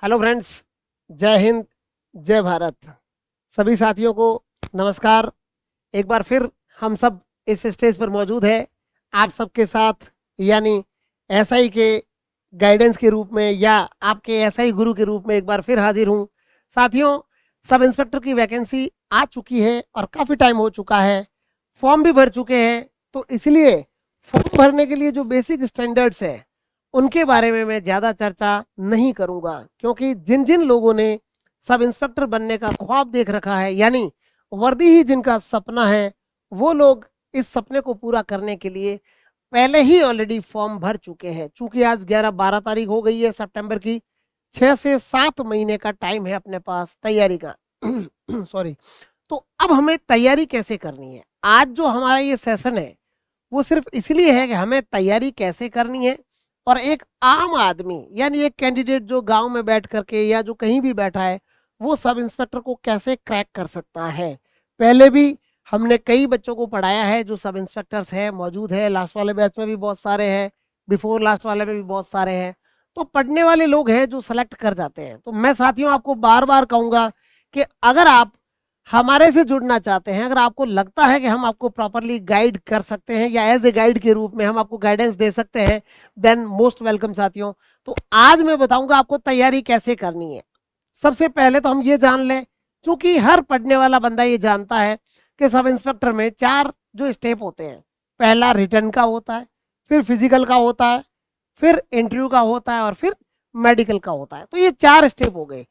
Hello friends, जय हिंद, जय भारत। सभी साथियों को नमस्कार। एक बार फिर हम सब इस स्टेज पर मौजूद है आप सबके साथ, यानी एसआई के गाइडेंस के रूप में या आपके एसआई गुरु के रूप में एक बार फिर हाजिर हूँ। साथियों, सब इंस्पेक्टर की वैकेंसी आ चुकी है और काफ़ी टाइम हो चुका है, फॉर्म भी भर चुके हैं। तो इसलिए फॉर्म भरने के लिए जो बेसिक स्टैंडर्ड्स है उनके बारे में मैं ज़्यादा चर्चा नहीं करूंगा, क्योंकि जिन जिन लोगों ने सब इंस्पेक्टर बनने का ख्वाब देख रखा है, यानी वर्दी ही जिनका सपना है, वो लोग इस सपने को पूरा करने के लिए पहले ही ऑलरेडी फॉर्म भर चुके हैं। चूंकि आज 11-12 तारीख हो गई है सितंबर की, 6 से 7 महीने का टाइम है अपने पास तैयारी का। सॉरी। तो अब हमें तैयारी कैसे करनी है? आज जो हमारा ये सेशन है वो सिर्फ इसलिए है कि हमें तैयारी कैसे करनी है और एक आम आदमी यानी एक कैंडिडेट जो गांव में बैठ करके या जो कहीं भी बैठा है वो सब इंस्पेक्टर को कैसे क्रैक कर सकता है। पहले भी हमने कई बच्चों को पढ़ाया है जो सब इंस्पेक्टर्स है, मौजूद है। लास्ट वाले बैच में भी बहुत सारे हैं, बिफोर लास्ट वाले में भी बहुत सारे हैं। तो पढ़ने वाले लोग हैं जो सेलेक्ट कर जाते हैं। तो मैं साथियों आपको बार बार कहूंगा कि अगर आप हमारे से जुड़ना चाहते हैं, अगर आपको लगता है कि हम आपको प्रॉपरली गाइड कर सकते हैं या एज ए गाइड के रूप में हम आपको गाइडेंस दे सकते हैं, देन मोस्ट वेलकम साथियों। तो आज मैं बताऊंगा आपको तैयारी कैसे करनी है। सबसे पहले तो हम ये जान लें, क्योंकि हर पढ़ने वाला बंदा ये जानता है कि सब इंस्पेक्टर में 4 जो स्टेप होते हैं। पहला रिटर्न का होता है, फिर फिजिकल का होता है, फिर इंटरव्यू का होता है और फिर मेडिकल का होता है। तो ये 4 स्टेप हो गए।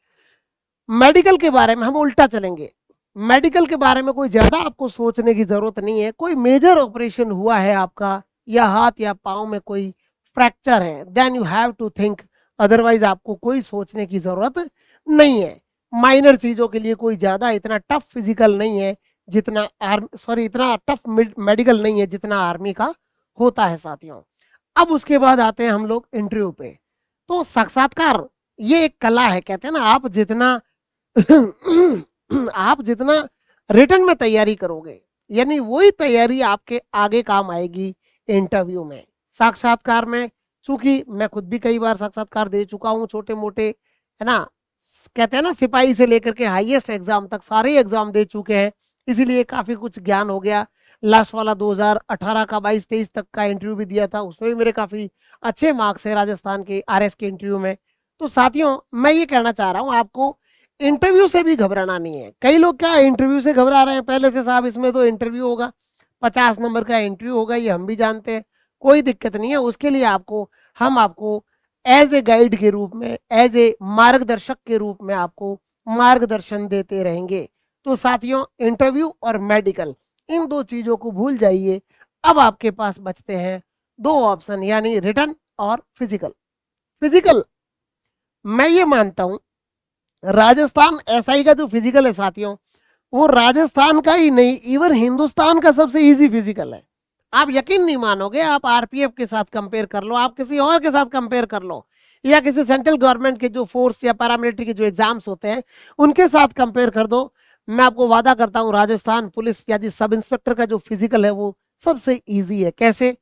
मेडिकल के बारे में हम उल्टा चलेंगे। मेडिकल के बारे में कोई ज़्यादा आपको सोचने की ज़रूरत नहीं है। कोई मेजर ऑपरेशन हुआ है आपका, या हाथ या पाँव में कोई फ्रैक्चर है, then you have to think. Otherwise आपको कोई सोचने की ज़रूरत नहीं है। माइनर चीज़ों के लिए कोई ज़्यादा इतना टफ फिजिकल नहीं है जितना इतना टफ मेडिकल नहीं है जितना आर्मी का होता है साथियों। अब उसके बाद आते हैं हम लोग इंटरव्यू पे। तो साक्षात्कार ये एक कला है। कहते हैं ना, आप जितना रिटर्न में तैयारी करोगे, यानी वही तैयारी आपके आगे काम आएगी इंटरव्यू में। साक्षात्कार में, चूंकि मैं खुद भी कई बार साक्षात्कार दे चुका हूँ, छोटे मोटे, है ना, कहते हैं ना, सिपाही से लेकर के हाईएस्ट एग्जाम तक सारे एग्जाम दे चुके हैं, इसीलिए काफी कुछ ज्ञान हो गया। लास्ट वाला 2018 का 22-23 तक का इंटरव्यू भी दिया था, उसमें भी मेरे काफी अच्छे मार्क्स है राजस्थान के आरएस के इंटरव्यू में। तो साथियों, मैं ये कहना चाह रहा हूँ आपको, इंटरव्यू से भी घबराना नहीं है। कई लोग क्या इंटरव्यू से घबरा रहे हैं पहले से, साहब इसमें तो इंटरव्यू होगा, 50 नंबर का इंटरव्यू होगा, ये हम भी जानते हैं। कोई दिक्कत नहीं है, उसके लिए हम आपको एज ए गाइड के रूप में, एज ए मार्गदर्शक के रूप में आपको मार्गदर्शन देते रहेंगे। तो साथियों, इंटरव्यू और मेडिकल, इन 2 चीजों को भूल जाइए। अब आपके पास बचते हैं 2 ऑप्शन, यानी रिटर्न और फिजिकल। फिजिकल, मैं ये मानता हूं राजस्थान एसआई का जो फिजिकल है साथियों, वो राजस्थान का ही नहीं, इवन हिंदुस्तान का सबसे इजी फिजिकल है। आप यकीन नहीं मानोगे, आप आरपीएफ के साथ कंपेयर कर लो, आप किसी और के साथ कंपेयर कर लो, या किसी सेंट्रल गवर्नमेंट के जो फोर्स या पैरामिलिट्री के जो एग्जाम्स होते हैं उनके साथ कंपेयर कर दो। मैं आपको वादा करता हूँ राजस्थान पुलिस या जिस सब इंस्पेक्टर का जो फिजिकल है वो सबसे ईजी है। कैसे?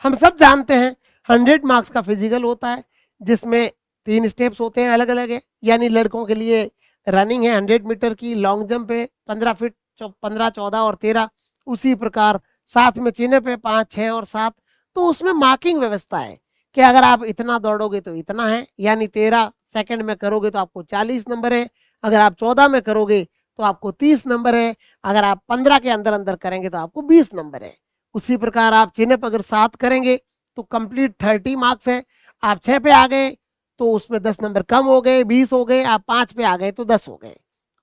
हम सब जानते हैं 100 मार्क्स का फिजिकल होता है, जिसमें 3 स्टेप्स होते हैं, अलग अलग है। यानी लड़कों के लिए रनिंग है 100 मीटर की, लॉन्ग जंप है 15 फीट, 15, 14 और 13। उसी प्रकार साथ में चिन्ह पे 5, 6 और 7। तो उसमें मार्किंग व्यवस्था है कि अगर आप इतना दौड़ोगे तो इतना है, यानी 13 सेकंड में करोगे तो आपको 40 नंबर है, अगर आप 14 में करोगे तो आपको 30 नंबर है, अगर आप 15 के अंदर अंदर करेंगे तो आपको 20 नंबर है। उसी प्रकार आप चिन्ह पर अगर 7 करेंगे तो कंप्लीट 30 मार्क्स है। आप 6 पे आ गए तो उसमें 10 नंबर कम हो गए, 20 हो गए। आप 5 पे आ गए तो 10 हो गए।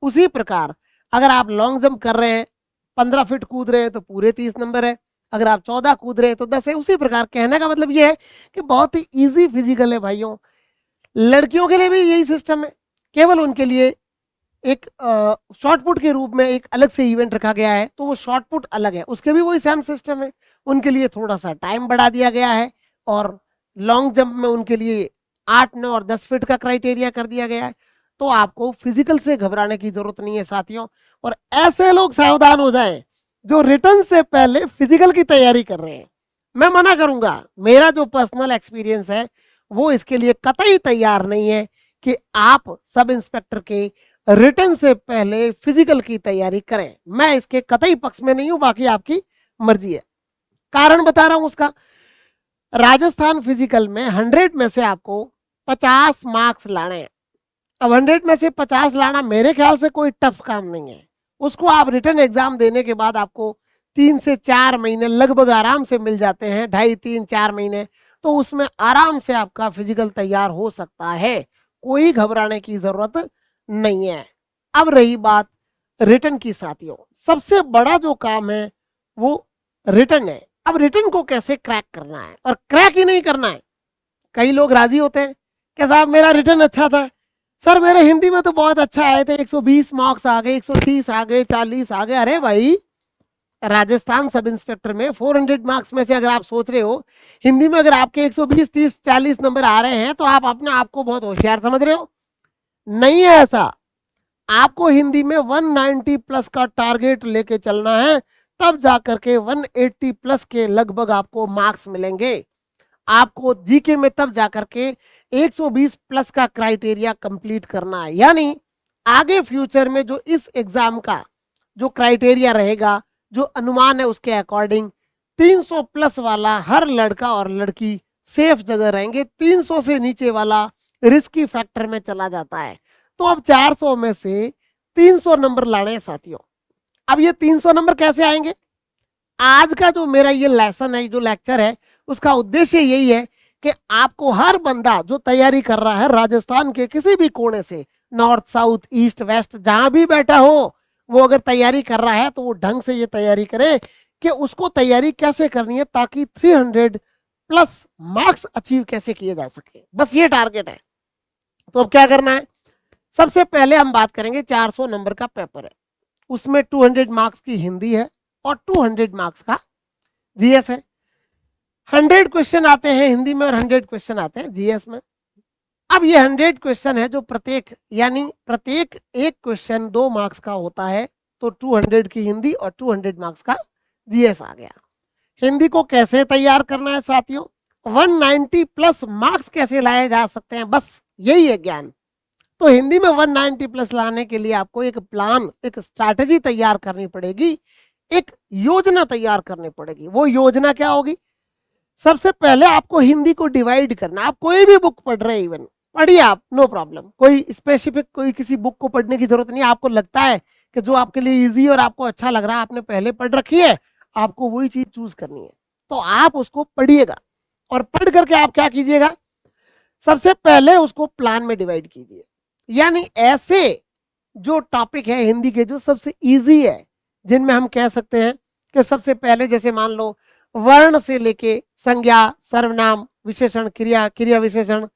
उसी प्रकार अगर आप लॉन्ग जंप कर रहे हैं, 15 फीट कूद रहे हैं तो पूरे 30 नंबर है, अगर आप 14 कूद रहे हैं तो 10 है। उसी प्रकार कहने का मतलब ये है कि बहुत ही ईजी फिजिकल है भाइयों। लड़कियों के लिए भी यही सिस्टम है, केवल उनके लिए एक शॉर्ट पुट के रूप में एक अलग से इवेंट रखा गया है, तो वो शॉर्ट पुट अलग है, उसके भी वही सेम सिस्टम है। उनके लिए थोड़ा सा टाइम बढ़ा दिया गया है, और लॉन्ग जंप में उनके लिए 8, 9 और 10 फीट का क्राइटेरिया कर दिया गया है। तो आपको फिजिकल से घबराने की जरूरत नहीं है साथियों। और ऐसे लोग सावधान हो जाएं जो रिटर्न से पहले फिजिकल की तैयारी कर रहे हैं। मैं मना करूंगा, मेरा जो पर्सनल एक्सपीरियंस है वो इसके लिए कतई तैयार नहीं है कि आप सब इंस्पेक्टर के रिटर्न से पहले फिजिकल की तैयारी करें। मैं इसके कतई पक्ष में नहीं हूं, बाकी आपकी मर्जी है। कारण बता रहा हूं उसका। राजस्थान फिजिकल में 100 में से आपको 50 मार्क्स लाने हैं। अब 100 में से 50 लाना मेरे ख्याल से कोई टफ काम नहीं है। उसको आप रिटर्न एग्जाम देने के बाद आपको 3 से 4 महीने लगभग आराम से मिल जाते हैं, 2.5-3-4 महीने, तो उसमें आराम से आपका फिजिकल तैयार हो सकता है। कोई घबराने की जरूरत नहीं है। अब रही बात रिटर्न की साथियों, सबसे बड़ा जो काम है वो रिटर्न है। अब रिटर्न को कैसे क्रैक करना है, और क्रैक ही नहीं करना है। कई लोग राजी होते हैं कि साहब मेरा रिटर्न अच्छा था, सर मेरे हिंदी में तो बहुत अच्छा आए थे, 120 मार्क्स आ गए, 130 आ गए, 40 आ गए। अरे भाई, राजस्थान सब इंस्पेक्टर में 400 मार्क्स में से अगर आप सोच रहे हो हिंदी में अगर आपके 120, 30, 40 नंबर आ रहे हैं तो आप अपने आप को बहुत होशियार समझ रहे हो। नहीं है ऐसा। आपको हिंदी में 190 प्लस का टारगेट लेके चलना है, तब जाकर के 180 प्लस के लगभग आपको मार्क्स मिलेंगे। आपको जीके में तब जाकर के 120 प्लस का क्राइटेरिया कंप्लीट करना है। यानी आगे फ्यूचर में जो इस एग्जाम का जो क्राइटेरिया रहेगा, जो अनुमान है, उसके अकॉर्डिंग 300 प्लस वाला हर लड़का और लड़की सेफ जगह रहेंगे। 300 से नीचे वाला रिस्की फैक्टर में चला जाता है। तो अब 400 में से 300 नंबर लाने हैं साथियों। अब ये 300 नंबर कैसे आएंगे? आज का जो मेरा ये लेसन है, जो लेक्चर है, उसका उद्देश्य यही है कि आपको हर बंदा जो तैयारी कर रहा है राजस्थान के किसी भी कोने से, नॉर्थ, साउथ, ईस्ट, वेस्ट, जहां भी बैठा हो, वो अगर तैयारी कर रहा है तो वो ढंग से ये तैयारी करे कि उसको तैयारी कैसे करनी है ताकि 300 प्लस मार्क्स अचीव कैसे किए जा सके। बस ये टारगेट है। तो अब क्या करना है? सबसे पहले हम बात करेंगे 400 नंबर का पेपर है, उसमें 200 मार्क्स की हिंदी है और 200 मार्क्स का जीएस है। 100 क्वेश्चन आते हैं हिंदी में और 100 क्वेश्चन आते हैं जीएस में। अब ये 100 क्वेश्चन है जो प्रत्येक एक क्वेश्चन 2 मार्क्स का होता है, तो 200 की हिंदी और 200 मार्क्स का जीएस आ गया। हिंदी को कैसे तैयार करना है साथियों, 190 प्लस मार्क्स कैसे लाए जा सकते हैं, बस यही है ज्ञान। तो हिंदी में 190 प्लस लाने के लिए आपको एक प्लान, एक स्ट्रैटेजी तैयार करनी पड़ेगी, एक योजना तैयार करनी पड़ेगी। वो योजना क्या होगी? सबसे पहले आपको हिंदी को डिवाइड करना। आप कोई भी बुक पढ़ रहे हैं, इवन पढ़िए आप, नो प्रॉब्लम। कोई स्पेसिफिक कोई किसी बुक को पढ़ने की जरूरत नहीं है। आपको लगता है कि जो आपके लिए इजी और आपको अच्छा लग रहा है, आपने पहले पढ़ रखी है, आपको वही चीज चूज करनी है, तो आप उसको पढ़िएगा। और पढ़ करके आप क्या कीजिएगा, सबसे पहले उसको प्लान में डिवाइड कीजिए। यानी ऐसे जो टॉपिक है हिंदी के जो सबसे इजी है, जिनमें हम कह सकते हैं कि सबसे पहले जैसे मान लो वर्ण से लेके संज्ञा, सर्वनाम, विशेषण, क्रिया, क्रिया विशेषण,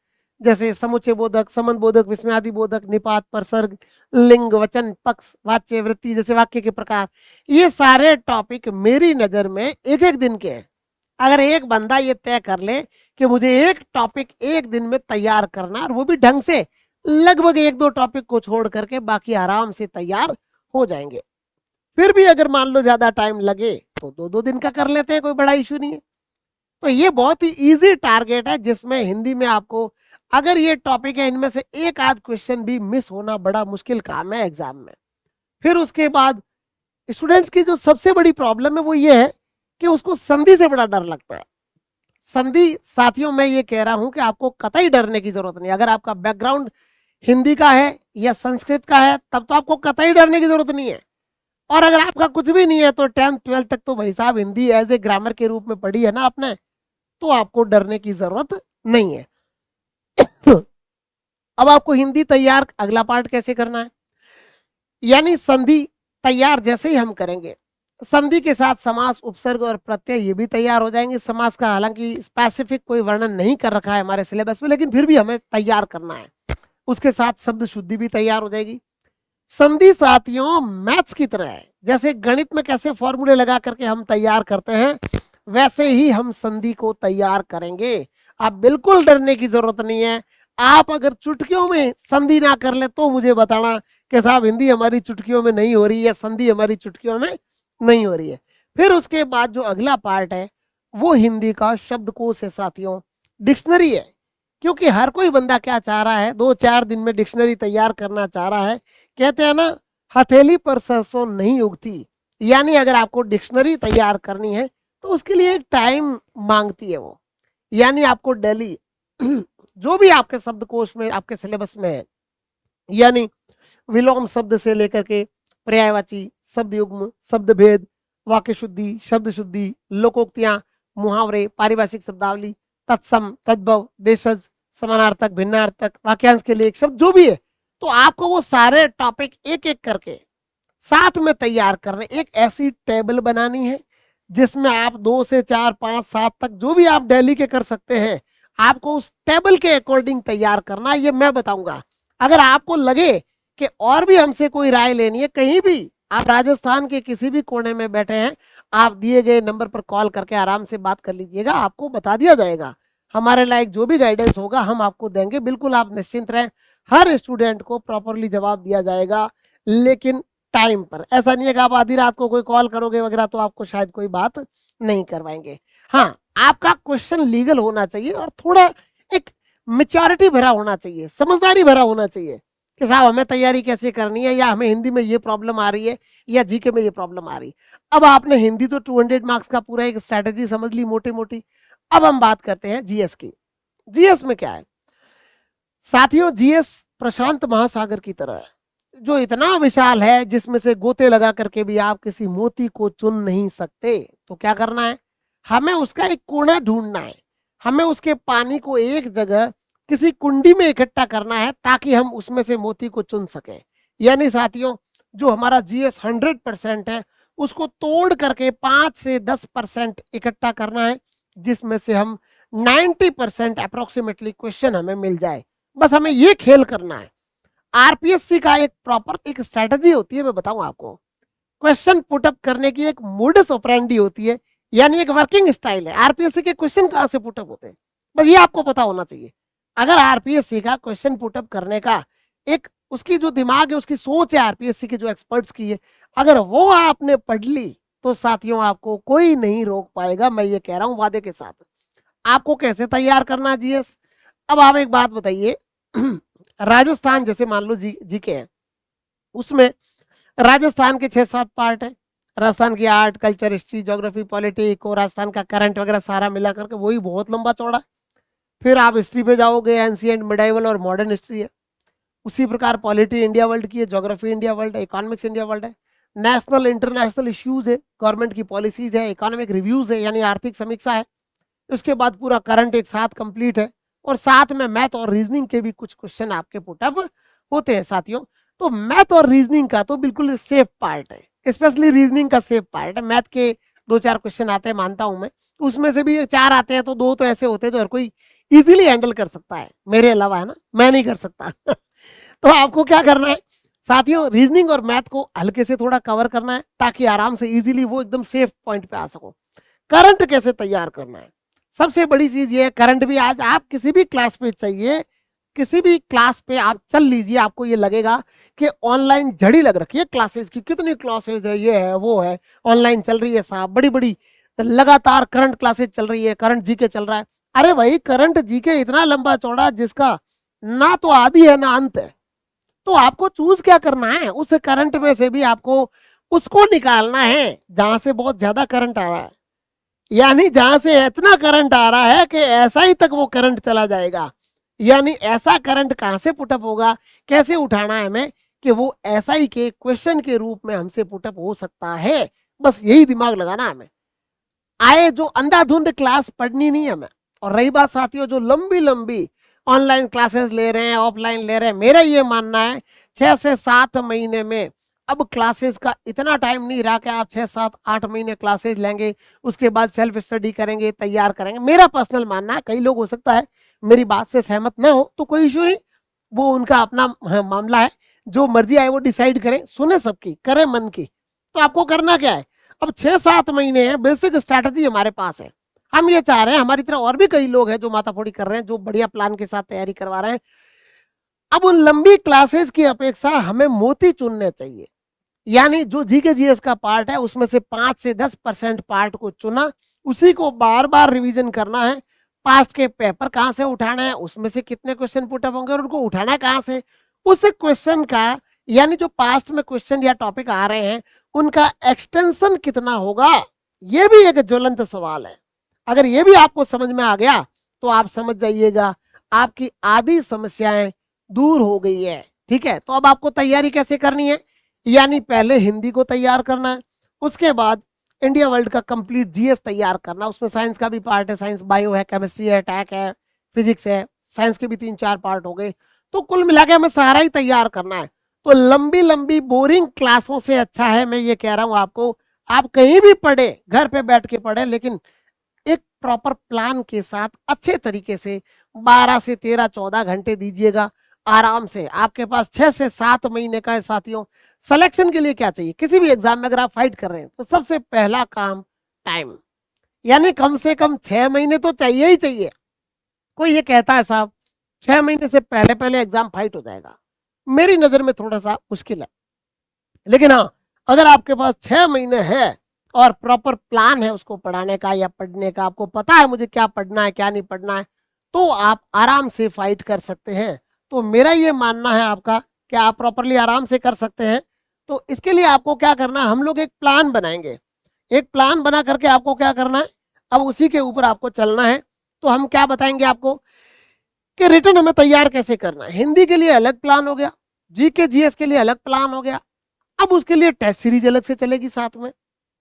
जैसे समुच्चय बोधक, संबंध बोधक, विस्मयादि बोधक, निपात, प्रसर्ग, लिंग, वचन, पक्ष, वाच्य, वृत्ति, जैसे वाक्य के प्रकार, ये सारे टॉपिक मेरी नजर में एक एक दिन के हैं। अगर एक बंदा ये तय कर ले कि मुझे एक टॉपिक एक दिन में तैयार करना, और वो भी ढंग से, लगभग 1-2 टॉपिक को छोड़ करके बाकी आराम से तैयार हो जाएंगे। फिर भी अगर मान लो ज्यादा टाइम लगे तो 2-2 दिन का कर लेते हैं, कोई बड़ा इशू नहीं है। तो ये बहुत ही इजी टारगेट है, जिसमें हिंदी में आपको अगर ये टॉपिक है, इनमें से एक आध क्वेश्चन भी मिस होना बड़ा मुश्किल काम है एग्जाम में। फिर उसके बाद स्टूडेंट्स की जो सबसे बड़ी प्रॉब्लम है वो ये है कि उसको संधि से बड़ा डर लगता है। संधि साथियों, मैं ये कह रहा हूं कि आपको कतई डरने की जरूरत नहीं। अगर आपका बैकग्राउंड हिंदी का है या संस्कृत का है, तब तो आपको कतई डरने की जरूरत नहीं है। और अगर आपका कुछ भी नहीं है तो 10th 12th तक तो भाई साहब हिंदी एज ए ग्रामर के रूप में पढ़ी है ना आपने, तो आपको डरने की जरूरत नहीं है। अब आपको हिंदी तैयार, अगला पार्ट कैसे करना है, यानी संधि तैयार जैसे ही हम करेंगे, संधि के साथ समास, उपसर्ग और प्रत्यय ये भी तैयार हो जाएंगे। समास का हालांकि स्पेसिफिक कोई वर्णन नहीं कर रखा है हमारे सिलेबस में, लेकिन फिर भी हमें तैयार करना है। उसके साथ शब्द शुद्धि भी तैयार हो जाएगी। संधि साथियों मैथ्स की तरह है, जैसे गणित में कैसे फॉर्मूले लगा करके हम तैयार करते हैं, वैसे ही हम संधि को तैयार करेंगे। आप बिल्कुल डरने की जरूरत नहीं है। आप अगर चुटकियों में संधि ना कर ले तो मुझे बताना कि साहब हिंदी हमारी चुटकियों में नहीं हो रही है, संधि हमारी चुटकियों में नहीं हो रही है। फिर उसके बाद जो अगला पार्ट है वो हिंदी का शब्दकोश है साथियों, डिक्शनरी है। क्योंकि हर कोई बंदा क्या चाह रहा है, 2-4 दिन में डिक्शनरी तैयार करना चाह रहा है। कहते हैं ना, हथेली पर सरसों नहीं उगती। यानी अगर आपको डिक्शनरी तैयार करनी है तो उसके लिए एक टाइम मांगती है वो। यानी आपको डेली जो भी आपके शब्दकोश में, आपके सिलेबस में है, यानी विलोम शब्द से लेकर के पर्यायवाची, शब्द युग्म, शब्द भेद, वाक्य शुद्धि, शब्द शुद्धि, लोकोक्तियां, मुहावरे, पारिभाषिक शब्दावली, तत्सम, तद्भव, देशज, समानार्थक, भिन्नार्थक, वाक्यांश के लिए एक शब्द, जो भी है, तो आपको वो सारे टॉपिक एक एक करके साथ में तैयार करने, एक ऐसी टेबल बनानी है जिसमें आप 2 से 4, 5, 7 तक जो भी आप डेली के कर सकते हैं, आपको उस टेबल के अकॉर्डिंग तैयार करना, ये मैं बताऊंगा। अगर आपको लगे कि और भी हमसे कोई राय लेनी है, कहीं भी आप राजस्थान के किसी भी कोने में बैठे हैं, आप दिए गए नंबर पर कॉल करके आराम से बात कर लीजिएगा, आपको बता दिया जाएगा। हमारे लायक जो भी गाइडेंस होगा हम आपको देंगे, बिल्कुल आप निश्चिंत रहें। हर स्टूडेंट को प्रॉपरली जवाब दिया जाएगा, लेकिन टाइम पर। ऐसा नहीं है कि आप आधी रात को कोई कॉल करोगे वगैरह तो आपको शायद कोई बात नहीं करवाएंगे। हाँ, आपका क्वेश्चन लीगल होना चाहिए और थोड़ा एक मेच्योरिटी भरा होना चाहिए, समझदारी भरा होना चाहिए कि साहब हमें तैयारी कैसे करनी है, या हमें हिंदी में ये प्रॉब्लम आ रही है या जीके में ये प्रॉब्लम आ रही है। अब आपने हिंदी तो 200 मार्क्स का पूरा एक स्ट्रैटेजी समझ ली मोटी मोटी। अब हम बात करते हैं जीएस की। जीएस में क्या है साथियों, जीएस प्रशांत महासागर की तरह है, जो इतना विशाल है जिसमें से गोते लगा करके भी आप किसी मोती को चुन नहीं सकते। तो क्या करना है, हमें उसका एक कोना ढूंढना है, हमें उसके पानी को एक जगह किसी कुंडी में इकट्ठा करना है ताकि हम उसमें से मोती को चुन सके। यानी साथियों, जो हमारा जीएस 100% है उसको तोड़ करके 5 से 10% इकट्ठा करना है, जिसमें से हम 90% अप्रोक्सीमेटली क्वेश्चन हमें मिल जाए। बस हमें ये खेल करना है। आरपीएससी का एक प्रॉपर एक स्ट्रेटजी होती है, मैं बताऊं आपको। क्वेश्चन पुटअप करने की एक मोडस ऑपरेंडी होती है, यानी एक वर्किंग स्टाइल है। आरपीएससी के क्वेश्चन कहां से पुटअप होते हैं, बस ये आपको पता होना चाहिए। अगर आरपीएससी का क्वेश्चन पुटअप करने का एक उसकी जो दिमाग है, उसकी सोच है आरपीएससी के जो एक्सपर्ट्स की है, अगर वो आपने पढ़ ली तो साथियों आपको कोई नहीं रोक पाएगा। मैं ये कह रहा हूं वादे के साथ। आपको कैसे तैयार करना जीएस, अब आप एक बात बताइए। राजस्थान जैसे मान लो जीके है, उसमें राजस्थान के 6-7 पार्ट है। राजस्थान की art, culture, history, geography, politic और राजस्थान का करंट वगैरह सारा मिला करके वही बहुत लंबा चौड़ा है। फिर आप हिस्ट्री पे जाओगे, एंशिएंट, मिडाइवल और मॉडर्न हिस्ट्री है। उसी प्रकार पॉलिटी इंडिया वर्ल्ड की है, ज्योग्राफी इंडिया वर्ल्ड है, इकोनॉमिक्स इंडिया वर्ल्ड है, नेशनल इंटरनेशनल इश्यूज है, गवर्नमेंट की पॉलिसीज है, इकोनॉमिक रिव्यूज है यानी आर्थिक समीक्षा है। उसके बाद पूरा करंट एक साथ कंप्लीट है, और साथ में मैथ और रीजनिंग के भी कुछ क्वेश्चन आपके पुटअप होते हैं साथियों। तो मैथ और रीजनिंग का तो बिल्कुल सेफ पार्ट है, स्पेशली रीजनिंग का सेफ पार्ट है। मैथ के 2-4 क्वेश्चन आते हैं मानता हूं मैं, तो उसमें से भी 4 आते हैं तो 2 तो ऐसे होते हैं जो हर कोई इजीली हैंडल कर सकता है, मेरे अलावा, है ना, मैं नहीं कर सकता। तो आपको क्या करना है साथियों, रीजनिंग और मैथ को हल्के से थोड़ा कवर करना है ताकि आराम से इजीली वो एकदम सेफ पॉइंट पे आ सको। करंट कैसे तैयार करना है, सबसे बड़ी चीज ये है, करंट भी आज आप किसी भी क्लास पे चाहिए, किसी भी क्लास पे आप चल लीजिए, आपको ये लगेगा कि ऑनलाइन झड़ी लग रखी है क्लासेस की, कितनी क्लासेस है, ये है वो है, ऑनलाइन चल रही है साहब, बड़ी बड़ी लगातार करंट क्लासेस चल रही है, करंट जीके चल रहा है। अरे भाई, करंट जीके इतना लंबा चौड़ा जिसका ना तो आदि है ना अंत है। तो आपको चूज क्या करना है, उस करंट में से भी आपको उसको निकालना है जहां से बहुत ज्यादा करंट आ रहा है, यानी जहां से इतना करंट आ रहा है कि ऐसा ही तक वो करंट चला जाएगा। यानी ऐसा करंट कहां से पुटअप होगा, कैसे उठाना है हमें कि वो एसआई के क्वेश्चन के रूप में हमसे पुटअप हो सकता है। बस यही दिमाग लगाना हमें। आए जो अंधाधुंध क्लास पढ़नी नहीं हमें। और रही बात साथियों, जो लंबी लंबी ऑनलाइन क्लासेस ले रहे हैं, ऑफलाइन ले रहे हैं, मेरा ये मानना है 6 से 7 महीने में अब क्लासेस का इतना टाइम नहीं रहा कि आप 6, 7, 8 महीने क्लासेस लेंगे, उसके बाद सेल्फ स्टडी करेंगे, तैयार करेंगे। मेरा पर्सनल मानना है, कई लोग हो सकता है मेरी बात से सहमत ना हो, तो कोई इशू नहीं, वो उनका अपना मामला है, जो मर्जी आए वो डिसाइड करें, सुने सबकी, करें मन की। तो आपको करना क्या है, अब 6-7 महीने हैं, बेसिक स्ट्रैटेजी हमारे पास है। हम ये चाह रहे हैं, हमारी तरह और भी कई लोग हैं जो माथाफोड़ी कर रहे हैं, जो बढ़िया प्लान के साथ तैयारी करवा रहे हैं। अब उन लंबी क्लासेस की अपेक्षा हमें मोती चुनने चाहिए, यानी जो जीके जीएस का पार्ट है उसमें से 5 से 10% पार्ट को चुना, उसी को बार बार रिवीजन करना है, पास्ट के पेपर कहाँ से उठाना है, उसमें से कितने क्वेश्चन पुटअप होंगे और उनको उठाना कहाँ से, उस क्वेश्चन का यानी जो पास्ट में क्वेश्चन या टॉपिक आ रहे हैं उनका एक्सटेंशन कितना होगा, ये भी एक ज्वलंत सवाल है। अगर ये भी आपको समझ में आ गया तो आप समझ जाइएगा आपकी आधी समस्याएं दूर हो गई है। ठीक है, तो अब आपको तैयारी कैसे करनी है, यानी पहले हिंदी को तैयार करना है, उसके बाद इंडिया वर्ल्ड का कंप्लीट जीएस तैयार करना, उसमें साइंस का भी पार्ट है, साइंस बायो है, केमिस्ट्री है, टैक है, फिजिक्स है, साइंस के भी 3-4 पार्ट हो गए, तो कुल मिला के हमें सारा ही तैयार करना है। तो लंबी लंबी बोरिंग क्लासों से अच्छा है, मैं ये कह रहा हूं आपको, आप कहीं भी पढ़े, घर पे बैठ के पढ़े, लेकिन एक प्रॉपर प्लान के साथ अच्छे तरीके से 12 से 13 14 घंटे दीजिएगा आराम से। आपके पास 6 से 7 महीने का है साथियों। सिलेक्शन के लिए क्या चाहिए, किसी भी एग्जाम में अगर आप फाइट कर रहे हैं तो सबसे पहला काम टाइम, यानी कम से कम 6 महीने तो चाहिए ही चाहिए। कोई ये कहता है साहब 6 महीने से पहले पहले एग्जाम फाइट हो जाएगा, मेरी नजर में थोड़ा सा मुश्किल है। लेकिन हाँ, अगर आपके पास 6 महीने है और प्रॉपर प्लान है उसको पढ़ाने का या पढ़ने का, आपको पता है मुझे क्या पढ़ना है क्या नहीं पढ़ना है, तो आप आराम से फाइट कर सकते हैं। तो मेरा ये मानना है आपका कि आप प्रॉपरली आराम से कर सकते हैं। तो इसके लिए आपको क्या करना है, हम लोग एक प्लान बनाएंगे, एक प्लान बना करके आपको क्या करना है, अब उसी के ऊपर आपको चलना है। तो हम क्या बताएंगे आपको कि रिटर्न हमें तैयार कैसे करना है। हिंदी के लिए अलग प्लान हो गया, जीके जीएस के लिए अलग प्लान हो गया, अब उसके लिए टेस्ट सीरीज अलग से चलेगी साथ में,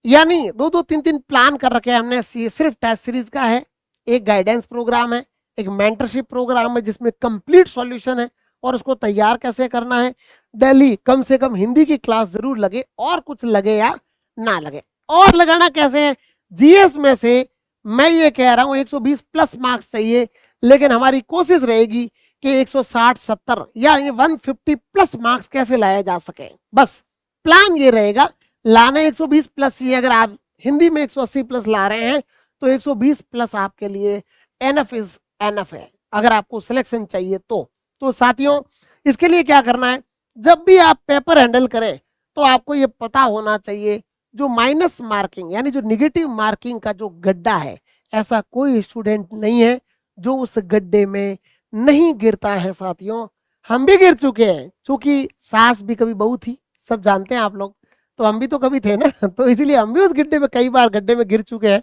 यानी 2-2 3-3 प्लान कर रखे हैं हमने। सिर्फ टेस्ट सीरीज का है, एक गाइडेंस प्रोग्राम है, एक मेंटरशिप प्रोग्राम है जिसमें कंप्लीट सॉल्यूशन है, और उसको तैयार कैसे करना है। डेली कम से कम हिंदी की क्लास जरूर लगे, और कुछ लगे या ना लगे। और लगाना कैसे है, जीएस में से मैं ये कह रहा हूं 120 प्लस मार्क्स चाहिए, लेकिन हमारी कोशिश रहेगी कि 160-70 या 150 प्लस मार्क्स कैसे लाया जा सके। बस प्लान ये रहेगा, लाना 120 प्लस ही। अगर आप हिंदी में 180 प्लस ला रहे हैं तो 120 प्लस आपके लिए एनफ इज एनफ है, अगर आपको सिलेक्शन चाहिए तो साथियों इसके लिए क्या करना है, जब भी आप पेपर हैंडल करें तो आपको ये पता होना चाहिए जो माइनस मार्किंग यानी जो निगेटिव मार्किंग का जो गड्ढा है, ऐसा कोई स्टूडेंट नहीं है जो उस गड्ढे में नहीं गिरता है। साथियों हम भी गिर चुके हैं, क्योंकि सास भी कभी बहू थी, सब जानते हैं आप लोग, तो हम भी तो कभी थे ना, तो इसलिए हम भी उस गड्ढे में कई बार गड्ढे में गिर चुके हैं।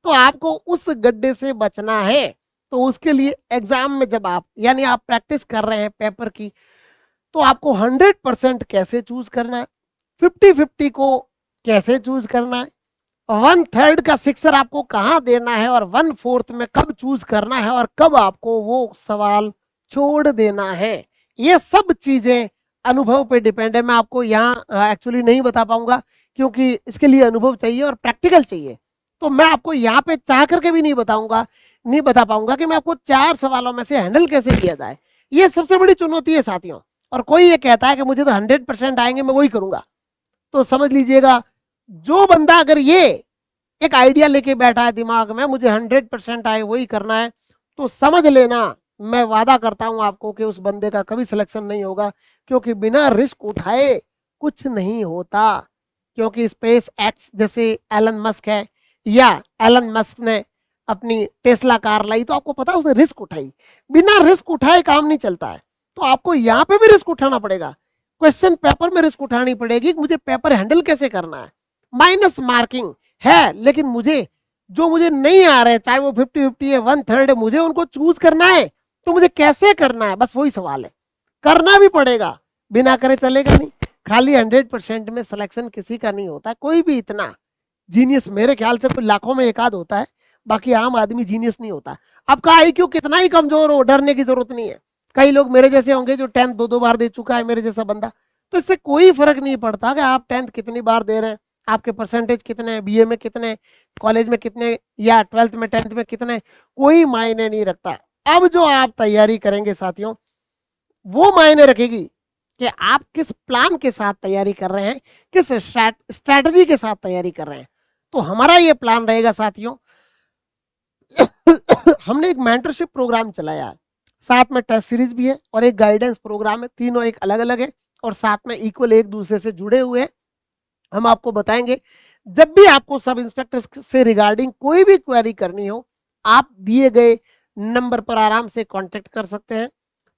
तो आपको उस गड्ढे से बचना है, तो उसके लिए एग्जाम में जब आप यानी आप प्रैक्टिस कर रहे हैं पेपर की, तो आपको 100% कैसे चूज करना है, 50-50 को कैसे चूज करना है, 1/3 का सिक्सर आपको कहाँ देना है, और 1/4 में कब चूज करना है, और कब आपको वो सवाल छोड़ देना है। ये सब चीजें अनुभव पे डिपेंड है। मैं आपको यहाँ एक्चुअली नहीं बता पाऊंगा, क्योंकि इसके लिए अनुभव चाहिए और प्रैक्टिकल चाहिए। तो मैं आपको यहाँ पे चाह करके भी नहीं बता पाऊंगा कि मैं आपको 4 सवालों में से हैंडल कैसे किया जाए। ये सबसे बड़ी चुनौती है साथियों। और कोई ये कहता है कि मुझे तो 100% आएंगे, मैं वही करूंगा, तो समझ लीजिएगा जो बंदा अगर ये एक आइडिया लेके बैठा है दिमाग में मुझे 100% आए वही करना है, तो समझ लेना मैं वादा करता हूं आपको कि उस बंदे का कभी सिलेक्शन नहीं होगा, क्योंकि बिना रिस्क उठाए कुछ नहीं होता। क्योंकि स्पेस एक्स जैसे एलन मस्क है, या एलन मस्क ने अपनी टेस्ला कार लाई, तो आपको पता है उसने रिस्क उठाई, बिना रिस्क उठाए काम नहीं चलता है। तो आपको यहाँ पे भी रिस्क उठाना पड़ेगा, क्वेश्चन पेपर में रिस्क उठानी पड़ेगी, मुझे पेपर हैंडल कैसे करना है। माइनस मार्किंग है, लेकिन मुझे नहीं आ रहे, चाहे वो 50-50 है, 1/3 है, मुझे उनको चूज करना है, तो मुझे कैसे करना है, बस वही सवाल है। करना भी पड़ेगा, बिना करे चलेगा नहीं। खाली 100% में सिलेक्शन किसी का नहीं होता, कोई भी इतना जीनियस मेरे ख्याल से लाखों में एक आध होता है, बाकी आम आदमी जीनियस नहीं होता। आपका आईक्यू कितना ही कमजोर हो, डरने की जरूरत नहीं है। कई लोग मेरे जैसे होंगे जो 10th 2-2 बार दे चुका है, मेरे जैसा बंदा, तो इससे कोई फर्क नहीं पड़ता कि आप 10th कितनी बार दे रहे हैं, आपके परसेंटेज कितने हैं, बीए में कितने, कॉलेज में कितने, या 12th में 10th में कितने, कोई मायने नहीं रखता। अब जो आप तैयारी करेंगे साथियों, वो मायने रखेगी कि आप किस प्लान के साथ तैयारी कर रहे हैं, किस स्ट्रैटेजी के साथ तैयारी कर रहे हैं। तो हमारा ये प्लान रहेगा साथियों, हमने एक मेंटरशिप प्रोग्राम चलाया है, साथ में टेस्ट सीरीज भी है और एक गाइडेंस प्रोग्राम है, तीनों एक अलग अलग है और साथ में इक्वल एक दूसरे से जुड़े हुए हैं। हम आपको बताएंगे, जब भी आपको सब इंस्पेक्टर से रिगार्डिंग कोई भी क्वेरी करनी हो, आप दिए गए नंबर पर आराम से कांटेक्ट कर सकते हैं,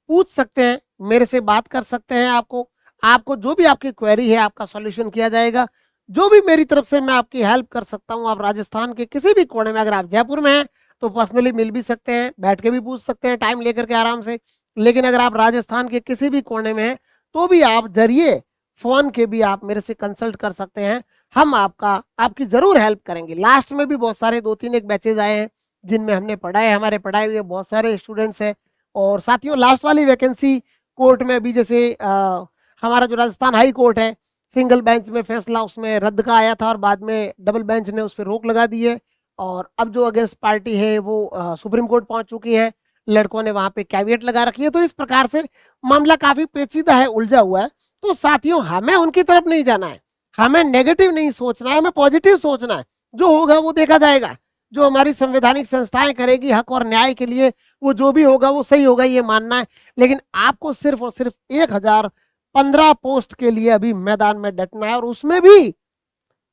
पूछ सकते हैं, मेरे से बात कर सकते हैं। आपको आपको जो भी आपकी क्वेरी है आपका सॉल्यूशन किया जाएगा। जो भी मेरी तरफ से मैं आपकी हेल्प कर सकता हूं। आप राजस्थान के किसी भी कोने में, अगर आप जयपुर में हैं तो पर्सनली मिल भी सकते हैं, बैठ के भी पूछ सकते हैं टाइम लेकर के आराम से। लेकिन अगर आप राजस्थान के किसी भी कोने में हैं तो भी आप जरिए फोन के भी आप मेरे से कंसल्ट कर सकते हैं। हम आपकी जरूर हेल्प करेंगे। लास्ट में भी बहुत सारे 2-3 एक बैचेज आए हैं जिनमें हमने पढ़ाए, हमारे पढ़ाए हुए बहुत सारे स्टूडेंट्स हैं। और साथियों लास्ट वाली वैकेंसी कोर्ट में भी, जैसे हमारा जो राजस्थान हाई कोर्ट है, सिंगल बेंच में फैसला उसमें रद्द का आया था और बाद में डबल बेंच ने उस पर रोक लगा दी है। और अब जो अगेंस्ट पार्टी है वो सुप्रीम कोर्ट पहुंच चुकी है। लड़कों ने वहां पे कैविएट लगा रखी है। तो इस प्रकार से मामला काफी पेचीदा है, उलझा हुआ है। तो साथियों हमें उनकी तरफ नहीं जाना है, हमें नेगेटिव नहीं सोचना है, हमें पॉजिटिव सोचना है। जो होगा वो देखा जाएगा। जो हमारी संवैधानिक संस्थाएं करेगी हक और न्याय के लिए, वो जो भी होगा वो सही होगा, ये मानना है। लेकिन आपको सिर्फ और सिर्फ 1015 पोस्ट के लिए अभी मैदान में डटना है। और उसमें भी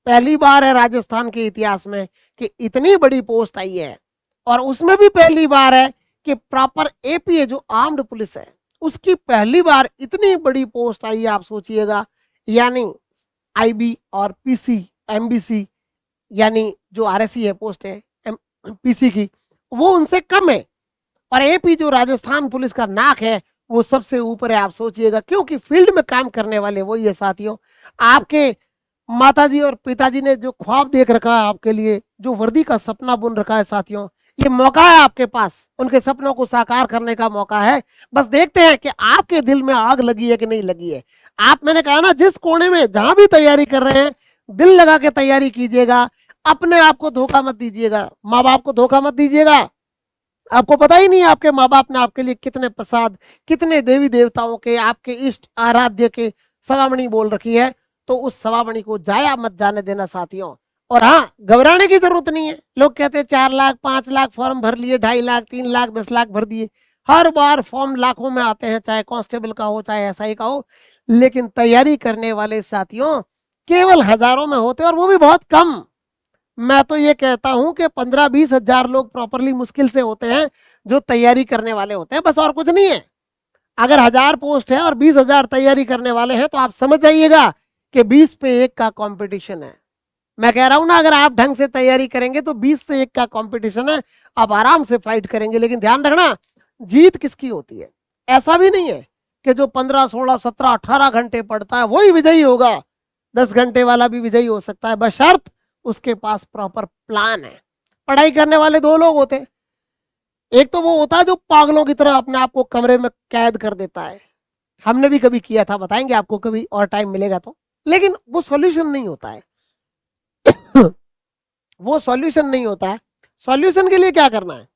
पहली बार है राजस्थान के इतिहास में कि इतनी बड़ी पोस्ट आई है। और उसमें भी पहली बार है कि प्रॉपर एपीए जो आर्म्ड पुलिस है उसकी पहली बार इतनी बड़ी पोस्ट आई है। आप सोचिएगा, यानी आईबी और पीसी एमबीसी, यानी जो आरएससी है पोस्ट है पीसी की, वो उनसे कम है। और एपी जो राजस्थान पुलिस का नाक है वो सबसे ऊपर है। आप सोचिएगा, क्योंकि फील्ड में काम करने वाले वही है साथियों। आपके माताजी और पिताजी ने जो ख्वाब देख रखा है आपके लिए, जो वर्दी का सपना बुन रखा है साथियों, ये मौका है आपके पास, उनके सपनों को साकार करने का मौका है। बस देखते हैं कि आपके दिल में आग लगी है कि नहीं लगी है। आप, मैंने कहा ना, जिस कोने में जहां भी तैयारी कर रहे हैं दिल लगा के तैयारी कीजिएगा। अपने आप को धोखा मत दीजिएगा, माँ बाप को धोखा मत दीजिएगा। आपको पता ही नहीं है आपके माँ बाप ने आपके लिए कितने प्रसाद, कितने देवी देवताओं के, आपके इष्ट आराध्य के सवामणी बोल रखी है। तो उस सवामणी को जाया मत जाने देना साथियों। और हाँ, घबराने की जरूरत नहीं है। लोग कहते हैं 4 लाख 5 लाख फॉर्म भर लिए, 2.5 लाख 3 लाख 10 लाख भर दिए। हर बार फॉर्म लाखों में आते हैं, चाहे कांस्टेबल का हो चाहे एसआई का हो। लेकिन तैयारी करने वाले साथियों केवल हजारों में होते हैं, और वो भी बहुत कम। मैं तो ये कहता हूं कि 15-20 हजार लोग प्रॉपरली मुश्किल से होते हैं जो तैयारी करने वाले होते हैं, बस, और कुछ नहीं है। अगर 1000 पोस्ट है और 20,000 तैयारी करने वाले हैं तो आप समझ जाइएगा कि 20 पे 1 का कंपटीशन है। मैं कह रहा हूं ना, अगर आप ढंग से तैयारी करेंगे तो 20 से 1 का कंपटीशन है। आप आराम से फाइट करेंगे। लेकिन ध्यान रखना, जीत किसकी होती है। ऐसा भी नहीं है कि जो 15 16 17 18 घंटे पढ़ता है वही विजयी होगा। 10 घंटे वाला भी विजयी हो सकता है, बशर्त उसके पास प्रॉपर प्लान है। पढ़ाई करने वाले 2 लोग होते हैं। एक तो वो होता है जो पागलों की तरह अपने आप को कमरे में कैद कर देता है। हमने भी कभी किया था, बताएंगे आपको कभी और टाइम मिलेगा तो। लेकिन वो सॉल्यूशन नहीं होता है। वो सॉल्यूशन नहीं होता है। सॉल्यूशन के लिए क्या करना है,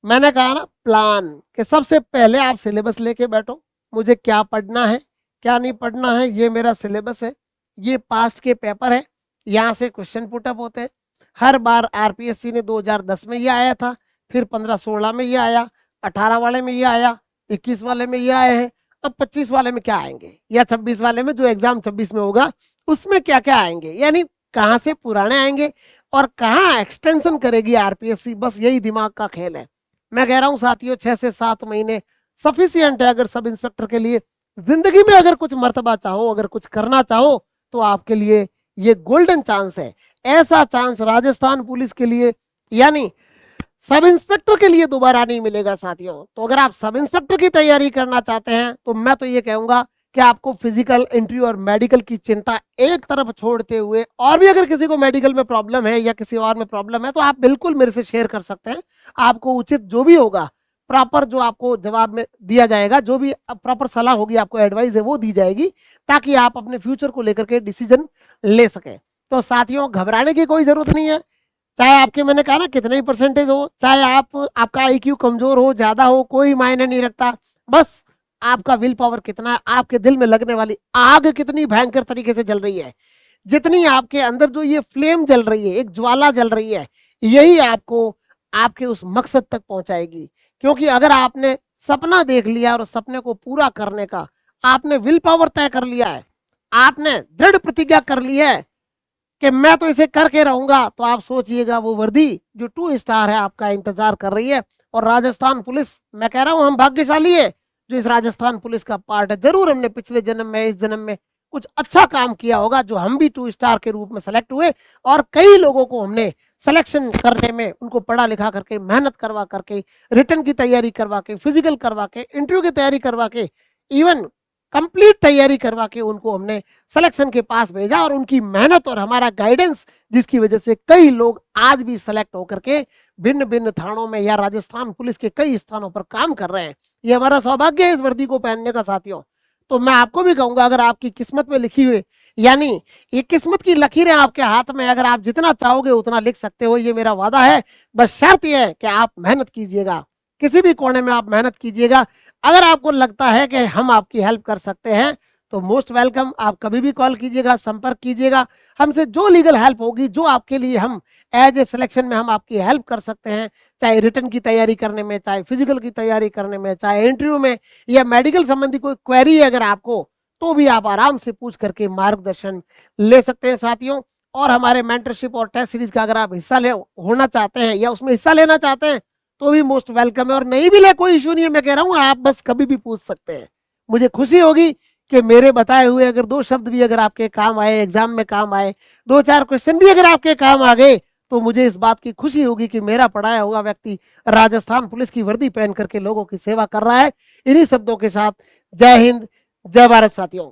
मैंने कहा ना, प्लान। कि सबसे पहले आप सिलेबस लेके बैठो, मुझे क्या पढ़ना है क्या नहीं पढ़ना है, ये मेरा सिलेबस है, ये पास्ट के पेपर है, यहाँ से क्वेश्चन पुटअप होते हैं। हर बार आरपीएससी ने 2010 में ये आया था, फिर 15-16 में ये आया, 18 वाले में ये आया, 21 वाले में ये आए हैं। अब 25 वाले में क्या आएंगे, या 26 वाले में, जो एग्जाम 26 में होगा उसमें क्या क्या आएंगे। यानी कहाँ से पुराने आएंगे और कहाँ एक्सटेंशन करेगी आरपीएससी, बस यही दिमाग का खेल है। मैं कह रहा हूँ साथियों, 6 से 7 महीने सफिशियंट है अगर सब इंस्पेक्टर के लिए। जिंदगी में अगर कुछ मर्तबा चाहो, अगर कुछ करना चाहो, तो आपके लिए ये गोल्डन चांस है। ऐसा चांस राजस्थान पुलिस के लिए, यानी सब इंस्पेक्टर के लिए दोबारा नहीं मिलेगा साथियों। तो अगर आप सब इंस्पेक्टर की तैयारी करना चाहते हैं तो मैं तो ये कहूंगा कि आपको फिजिकल, इंटरव्यू और मेडिकल की चिंता एक तरफ छोड़ते हुए, और भी अगर किसी को मेडिकल में प्रॉब्लम है या किसी और में प्रॉब्लम है तो आप बिल्कुल मेरे से शेयर कर सकते हैं। आपको उचित जो भी होगा, प्रॉपर जो आपको जवाब में दिया जाएगा, जो भी प्रॉपर सलाह होगी, आपको एडवाइस है वो दी जाएगी, ताकि आप अपने फ्यूचर को लेकर के डिसीजन ले सकें। तो साथियों घबराने की कोई जरूरत नहीं है। चाहे आपके, मैंने कहा ना, कितने ही परसेंटेज हो, चाहे आपका आईक्यू कमजोर हो ज्यादा हो, कोई मायने नहीं रखता। बस आपका विल पावर कितना है, आपके दिल में लगने वाली आग कितनी भयंकर तरीके से जल रही है, जितनी आपके अंदर जो ये फ्लेम जल रही है, एक ज्वाला जल रही है, यही आपको आपके उस मकसद तक पहुंचाएगी। क्योंकि अगर आपने सपना देख लिया और उस सपने को पूरा करने का आपने विल पावर तय कर लिया है, आपने दृढ़ प्रतिज्ञा कर ली है, कि मैं तो इसे करके रहूंगा, तो आप सोचिएगा वो वर्दी जो 2 स्टार है आपका इंतजार कर रही है। और राजस्थान पुलिस, मैं कह रहा हूं हम भाग्यशाली है जो इस राजस्थान पुलिस का पार्ट है। जरूर हमने पिछले जन्म में, इस जन्म में कुछ अच्छा काम किया होगा जो हम भी 2 स्टार के रूप में सेलेक्ट हुए। और कई लोगों को हमने सिलेक्शन करने में उनको पढ़ा लिखा करके, मेहनत करवा करके, रिटर्न की तैयारी करवा के, फिजिकल करवा के, इंटरव्यू की तैयारी करवा के, इवन कंप्लीट तैयारी करवा के उनको हमने सिलेक्शन के पास भेजा। और उनकी मेहनत और हमारा गाइडेंस जिसकी वजह से कई लोग आज भी सेलेक्ट होकर के भिन्न भिन्न थानों में या राजस्थान पुलिस के कई स्थानों पर काम कर रहे हैं। ये हमारा सौभाग्य है इस वर्दी को पहनने का साथियों। तो मैं आपको भी कहूंगा, अगर आपकी किस्मत में लिखी हुई, यानी ये किस्मत की लकीरें आपके हाथ में, अगर आप जितना चाहोगे उतना लिख सकते हो, ये मेरा वादा है। बस शर्त यह है कि आप मेहनत कीजिएगा, किसी भी कोने में आप मेहनत कीजिएगा। अगर आपको लगता है कि हम आपकी हेल्प कर सकते हैं तो मोस्ट वेलकम, आप कभी भी कॉल कीजिएगा, संपर्क कीजिएगा हमसे। जो लीगल हेल्प होगी, जो आपके लिए हम एज ए सिलेक्शन में हम आपकी हेल्प कर सकते हैं, चाहे रिटर्न की तैयारी करने में, चाहे फिजिकल की तैयारी करने में, चाहे इंटरव्यू में, या मेडिकल संबंधी कोई क्वेरी है अगर आपको, तो भी आप आराम से पूछ करके मार्गदर्शन ले सकते हैं साथियों। और हमारे मेंटरशिप और टेस्ट सीरीज का अगर आप हिस्सा ले होना चाहते हैं या उसमें हिस्सा लेना चाहते हैं तो भी मोस्ट वेलकम है। और नहीं भी ले कोई इशू नहीं है, मैं कह रहा हूँ आप बस कभी भी पूछ सकते हैं। मुझे खुशी होगी कि मेरे बताए हुए अगर 2 शब्द भी अगर आपके काम आए, एग्जाम में काम आए, 2-4 क्वेश्चन भी अगर आपके काम आ गए, तो मुझे इस बात की खुशी होगी कि मेरा पढ़ाया हुआ व्यक्ति राजस्थान पुलिस की वर्दी पहन करके लोगों की सेवा कर रहा है। इन्हीं शब्दों के साथ जय हिंद, जय भारत साथियों।